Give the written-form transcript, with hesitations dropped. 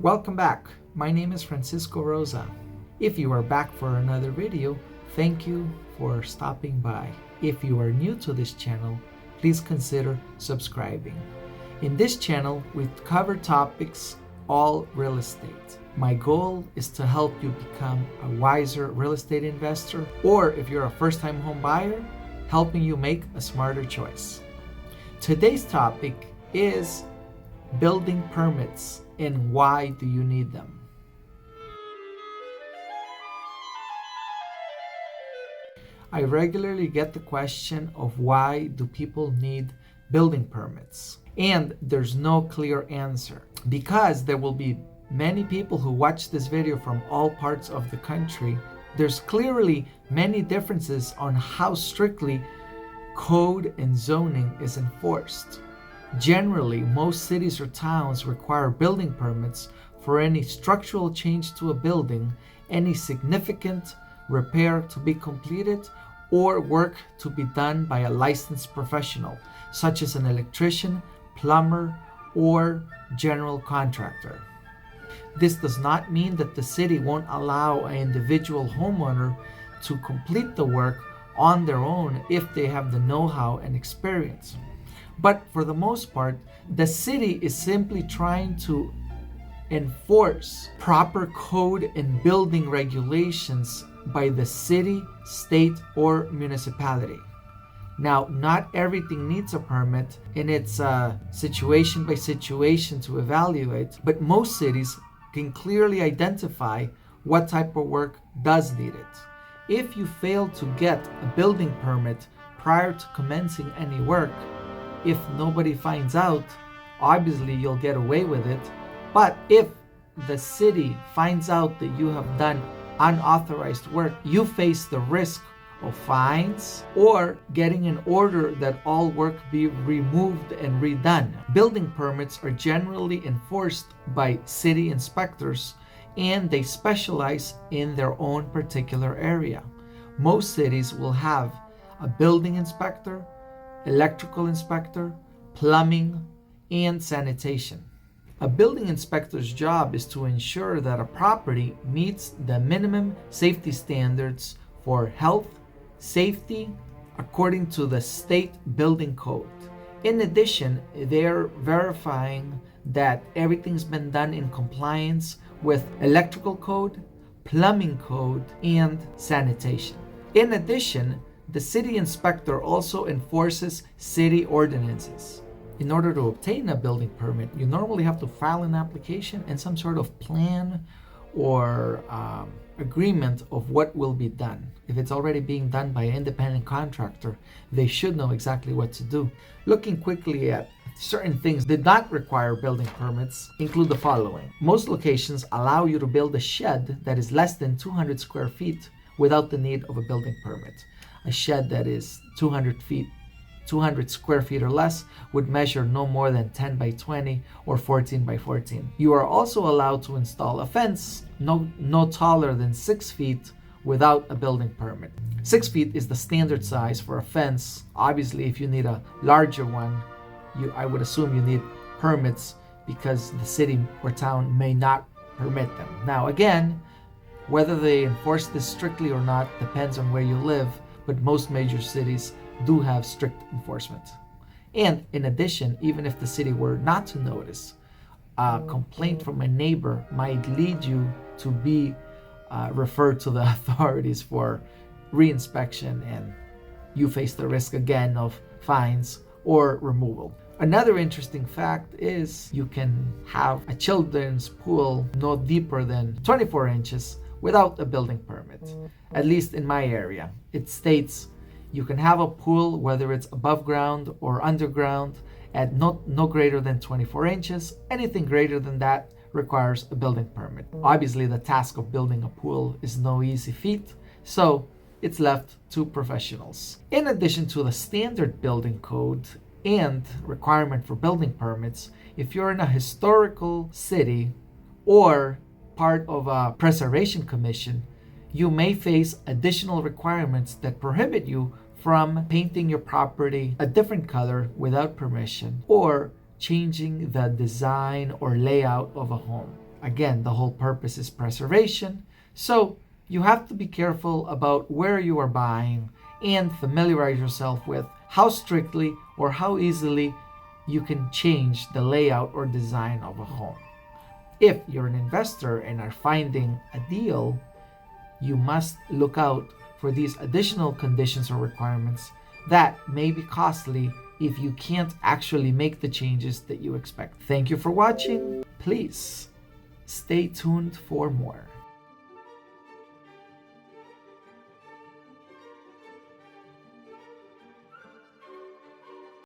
Welcome back. My name is Francisco Rosa. If you are back for another video, thank you for stopping by. If you are new to this channel, please consider subscribing. In this channel, we cover topics all real estate. My goal is to help you become a wiser real estate investor, or if you're a first-time home buyer, helping you make a smarter choice. Today's topic is building permits and why do you need them? I regularly get the question of why do people need building permits? And there's no clear answer, because there will be many people who watch this video from all parts of the country. There's clearly many differences on how strictly code and zoning is enforced. Generally, most cities or towns require building permits for any structural change to a building, any significant repair to be completed, or work to be done by a licensed professional, such as an electrician, plumber, or general contractor. This does not mean that the city won't allow an individual homeowner to complete the work on their own if they have the know-how and experience. But for the most part, the city is simply trying to enforce proper code and building regulations by the city, state, or municipality. Now, not everything needs a permit, and it's situation by situation to evaluate, but most cities can clearly identify what type of work does need it. If you fail to get a building permit prior to commencing any work, if nobody finds out, obviously you'll get away with it. But if the city finds out that you have done unauthorized work, you face the risk of fines or getting an order that all work be removed and redone. Building permits are generally enforced by city inspectors, and they specialize in their own particular area. Most cities will have a building inspector, electrical inspector, plumbing, and sanitation. A building inspector's job is to ensure that a property meets the minimum safety standards for health, safety, according to the state building code. In addition, they're verifying that everything's been done in compliance with electrical code, plumbing code, and sanitation. In addition, the city inspector also enforces city ordinances. In order to obtain a building permit, you normally have to file an application and some sort of plan or agreement of what will be done. If it's already being done by an independent contractor, they should know exactly what to do. Looking quickly at certain things that not require building permits include the following. Most locations allow you to build a shed that is less than 200 square feet without the need of a building permit. A shed that is 200 square feet or less would measure no more than 10 by 20 or 14 by 14. You are also allowed to install a fence no taller than 6 feet without a building permit. 6 feet is the standard size for a fence. Obviously, if you need a larger one, I would assume you need permits because the city or town may not permit them. Now again, whether they enforce this strictly or not depends on where you live, but most major cities do have strict enforcement. And in addition, even if the city were not to notice, a complaint from a neighbor might lead you to be referred to the authorities for reinspection, and you face the risk again of fines or removal. Another interesting fact is you can have a children's pool no deeper than 24 inches without a building permit. At least in my area, it states you can have a pool, whether it's above ground or underground, at no greater than 24 inches. Anything greater than that requires a building permit. Obviously, the task of building a pool is no easy feat, so it's left to professionals. In addition to the standard building code and requirement for building permits, if you're in a historical city or part of a preservation commission, you may face additional requirements that prohibit you from painting your property a different color without permission or changing the design or layout of a home. Again, the whole purpose is preservation. So you have to be careful about where you are buying and familiarize yourself with how strictly or how easily you can change the layout or design of a home. If you're an investor and are finding a deal, you must look out for these additional conditions or requirements that may be costly if you can't actually make the changes that you expect. Thank you for watching. Please stay tuned for more.